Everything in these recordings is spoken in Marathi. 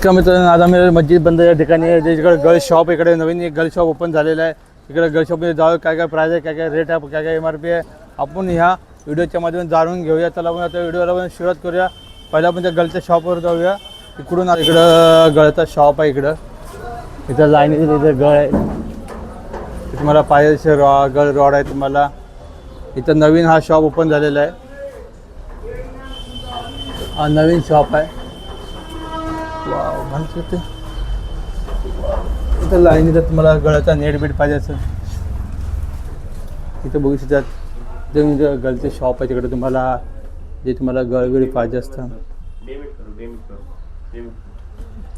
नमस्कार मित्रांनो, आज आम्ही मस्जिद बंद या ठिकाणी इकडे गर्ल्स शॉप, इकडे नवीन एक गर्ल्स शॉप ओपन झालेलं आहे. इकडे गर्ल्स शॉपमध्ये जाऊ काय काय प्राइस आहे, काय काय रेट आहे, काय काय MRP आहे, आपण ह्या व्हिडिओच्या माध्यमातून जाणून घेऊया. चला आपण आता व्हिडिओला पण सुरुवात करूया. पहिला आपण त्या गर्लच्या शॉपवर जाऊया. इकडून इकडं गळचा शॉप आहे. इथं लाईन इथं गळ आहे. तुम्हाला पाहिजे गळ रॉड आहे. तुम्हाला इथं नवीन हा शॉप ओपन झालेला आहे. हा नवीन शॉप आहे. इथं लाईन इथं तुम्हाला गळाचा नेट बीट पाहिजे असेल इथं बघू शकतात. जे गळचे शॉप आहे तिकडे तुम्हाला जे तुम्हाला गळबिळ पाहिजे असतं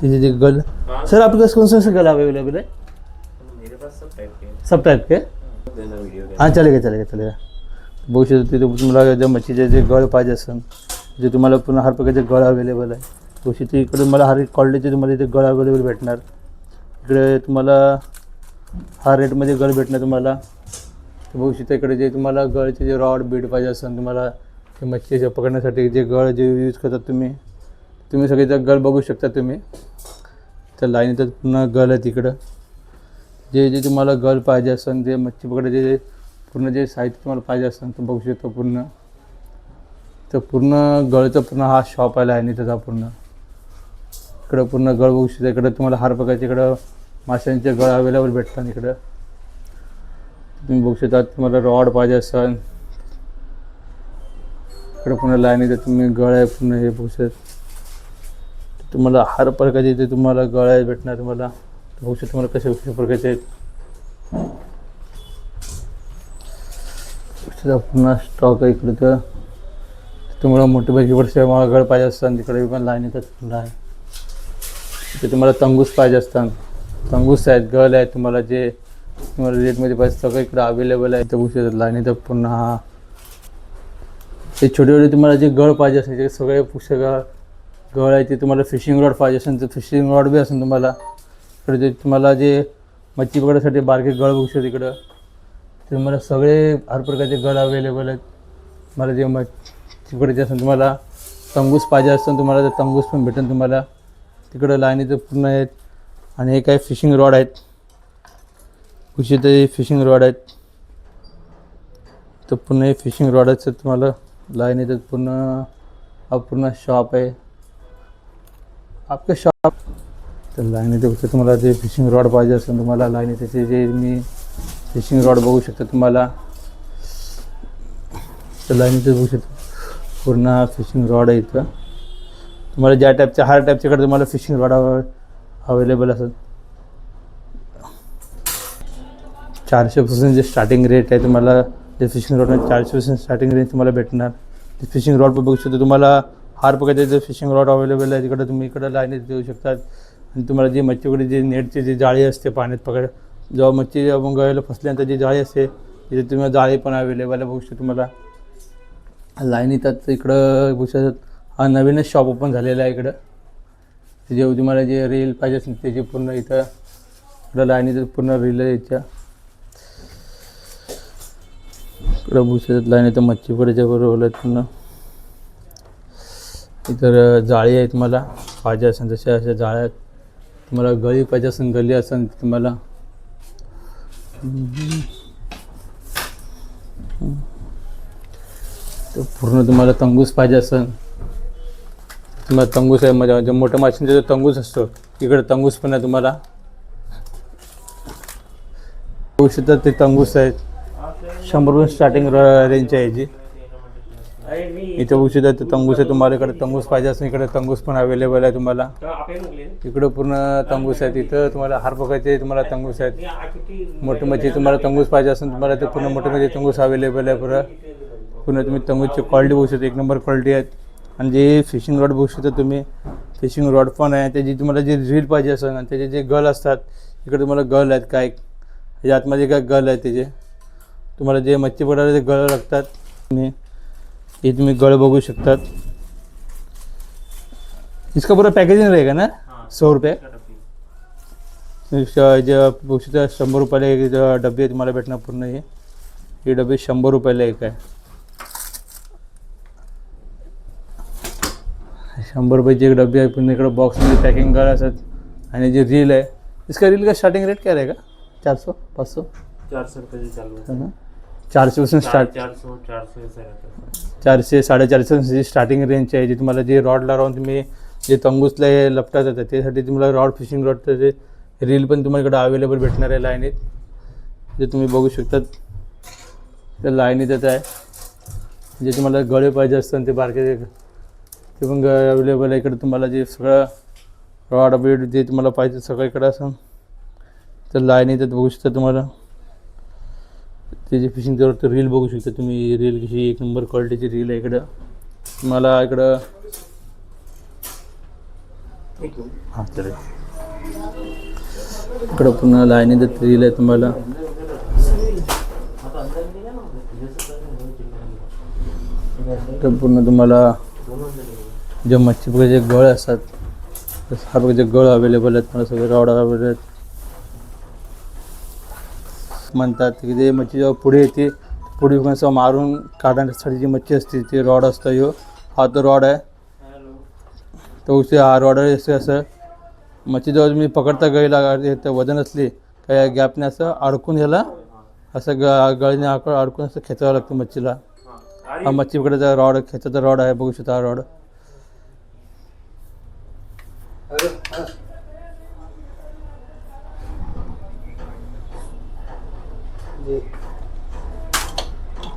तिथे जे गल. सर आपके पास कौन सा गल अवेलेबल है? मेरे पास सब टाइप के हाँ चलेगा. बघू शकता तिथे तुम्हाला ज्या मच्छीचे जे गळ पाहिजे असेल जे तुम्हाला पुन्हा हर प्रकारचे गळ अवेलेबल आहे. तशी ते इकडे मला हर एक क्वालिटीचे तुम्हाला इथे गळ अवेलेबल भेटणार. इकडे तुम्हाला हा रेटमध्ये गळ भेटणार तुम्हाला. बघू शकता इकडे जे तुम्हाला गळचे जे रॉड बीड पाहिजे असेल तुम्हाला ते मच्छी पकडण्यासाठी जे गळ जे यूज करतात तुम्ही सगळे त्या गळ बघू शकता. तुम्ही त्या लाईनीत पुन्हा गळ आहे तिकडं. जे तुम्हाला गळ पाहिजे असेल जे मच्छी पकडायचे जे पूर्ण जे साहित्य तुम्हाला पाहिजे असेल तर बघू शकता. पूर्ण गळचं पूर्ण हा शॉप आहे लाईनीत त्याचा पूर्ण. इकडं पूर्ण गळ बघू शकता. इकडं तुम्हाला हर प्रकारचे इकडं माशांचे गळ अवेलेबल भेटतात. इकडं तुम्ही बघू शकता. तुम्हाला रॉड पाहिजे असेल इकडं पूर्ण लाईनीत तुम्ही गळ आहे पूर्ण हे बघू शकता. तुम्हाला हर प्रकारचे इथे तुम्हाला गळ आहे भेटणार. तुम्हाला बघू शकता तुम्हाला कशा प्रकारचे आहेत पुन्हा स्टॉक आहे इकडे. तर तुम्हाला मोठे पैकी वर्ष गळ पाहिजे असतात तिकडे पण लाईन येतात पुन्हा आहे. तिथे तुम्हाला तंगूस पाहिजे असतात. तंगूस आहेत गळ आहेत तुम्हाला जे तुम्हाला रेटमध्ये पाहिजे सगळं इकडे अवेलेबल आहे. तर बघू शकतात लाईन येतात पुन्हा हा ते छोटे तुम्हाला जे गळ पाहिजे असेल ते सगळे पुस्तकं गळ आहे. ते तुम्हाला फिशिंग रॉड पाहिजे असेल तर फिशिंग रॉड बी असेल तुम्हाला. इकडे जे तुम्हाला जे मच्छी पकडायसाठी बारके गळ बघू शकता तिकडं ते तुम्हाला सगळे हर प्रकारचे गळ अवेलेबल आहेत. तुम्हाला जे मच्छी पकडायचे असेल तुम्हाला तंगूस पाहिजे असेल तुम्हाला तर तंगूस पण भेटेल तुम्हाला. तिकडं लाईनीचं पूर्ण आहेत. आणि हे काय फिशिंग रॉड आहेत कुठे ते फिशिंग रॉड आहेत. तर पूर्ण हे फिशिंग रॉडाचं तुम्हाला लाईन येतात पूर्ण शॉप आहे आपलं शॉप. तर लाईन येते तुम्हाला जे फिशिंग रॉड पाहिजे असेल तुम्हाला लाईन येते जे मी फिशिंग रॉड बघू शकता तुम्हाला. तर लाईन येते बघू शकता पूर्ण फिशिंग रॉड आहे इथं. तुम्हाला ज्या टाईपच्या हर टाईपच्याकडे तुम्हाला फिशिंग रॉड अवेलेबल असेल. 400% जे स्टार्टिंग रेट आहे तुम्हाला जे फिशिंग रॉड 400% स्टार्टिंग रेंज तुम्हाला भेटणार. ते फिशिंग रॉड पण बघू शकता तुम्हाला हर प्रकारचे जे फिशिंग रॉड अवेलेबल आहे तिकडे तुम्ही इकडं लाईनीत देऊ शकतात. आणि तुम्हाला जे मच्छीकडे जे नेटची जी जाळी असते पाण्यात पकड जेव्हा मच्छी गळायला फसल्यानंतर जी जाळी असते तिथे तुम्हाला जाळी पण अवेलेबल आहे बघू शकता तुम्हाला. लाईन येतात इकडं बघू शकतात. हा नवीनच शॉप ओपन झालेला आहे इकडं. जे तुम्हाला जे रील पाहिजे असेल त्याची पूर्ण इकडं लाईन येतात पूर्ण रील याच्या इकडं बघू शकतात. लाईन येतं मच्छी पकडायच्या बरोबर पूर्ण. इतर जाळी आहे तुम्हाला पाहिजे असेल जशा अशा जाळ्या आहेत. तुम्हाला गळी पाहिजे असेल गली असेल तुम्हाला. तर पूर्ण तुम्हाला तंगूस पाहिजे असेल तुम्हाला तंगूस आहे म्हणजे जे मोठ्या माशांचा जो तंगूस असतो तिकडे तंगूस पण आहे तुम्हाला. बघू शकता ते तंगूस आहेत 100 स्टार्टिंग रेंजची आहे याची. इथे बघू शकता ते तंगूस आहे तुम्हाला. इकडे तंगूस पाहिजे असेल इकडे तंगूस पण अवेलेबल आहे तुम्हाला. इकडं पूर्ण तंगूस आहे. तिथं तुम्हाला हर प्रकारचे तुम्हाला तंगूस आहेत. मोठे मच्छी तुम्हाला तंगूस पाहिजे असेल तुम्हाला ते पूर्ण मोठे म्हणजे तंगूस अवेलेबल आहे. पूर्ण तुम्ही तंगूसची क्वालिटी बघू शकता 1 नंबर क्वालिटी आहेत. आणि जे फिशिंग रॉड बघू शकता तुम्ही फिशिंग रॉड पण आहे. त्याची तुम्हाला जे रील पाहिजे असेल आणि त्याचे जे गळ असतात इकडे तुम्हाला गळ आहेत काय याच्या आतमध्ये काय गळ आहे त्याचे तुम्हाला जे मच्छी पकडायला जे गळ लागतात हे तुम्ही गळ बघू शकतात. इसका पूरा पैकेजिंग रहेगा ना 100 रुपये. जे बघू शकता 100 रुपयाला एक डबे तुम्हाला भेटणार पूर्ण. हे डबे 100 रुपयाला एक आहे. 100 रुपये एक डब्बी आहे. पुन्हा इकडं बॉक्समध्ये पॅकिंग करायचं. आणि जी रील आहे इसका रील का स्टार्टिंग रेट क्या रहेगा? 400 500 400 रुपये से चालू है ना. 400 पासून स्टार्ट. 400 400 से रहता 400 450 स्टार्टिंग रेंज आहे. जी तुम्हाला जे रॉडला राहून तुम्ही जे तंगूसला हे लपटात येतात त्यासाठी तुम्हाला रॉड फिशिंग रॉड तर ते रील पण तुम्हाला इकडं अवेलेबल भेटणार आहे लाईनीत. जे तुम्ही बघू शकतात त्या लाईनीत येत आहे. जे तुम्हाला गळे पाहिजे असतात ते बारके ते पण अवेलेबल आहे इकडं. तुम्हाला जे सगळं रॉड बीड जे तुम्हाला पाहिजे सगळं इकडं असं तर लाईनीत बघू शकता. तुम्हाला ते जे फिशिंग तर रील बघू शकता तुम्ही. रील कशी एक नंबर क्वालिटीची रील आहे इकडं. तुम्हाला इकडं हां चालेल. इकडं पुन्हा लाईनीत रील आहे तुम्हाला. तर पूर्ण तुम्हाला जे मच्छी पकडायचे गळ असतात हा प्रकारचे गळ अवेलेबल आहेत. मला सगळे रॉड अवेलेबल आहेत. म्हणतात की ते मच्छी जेव्हा पुढे येते पुढे असं मारून काढण्यासाठी जी मच्छी असते ती रॉड असतं. ह्यो हा तो रॉड आहे. तो हा रॉड आहे असं मच्छी जेव्हा तुम्ही पकडता गळीला तर वजन असली त्या गॅपने असं अडकून ह्याला असं गळीने अडकून असं खेचावं लागतं मच्छीला. हा मच्छी पकडायचा रॉड खेचायचा रॉड आहे. बघू शकता हा रॉड.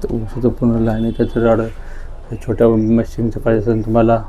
तर पुन्हा लाईन त्याचं रॉड छोट्या मशीनचं पाहिजे असेल तुम्हाला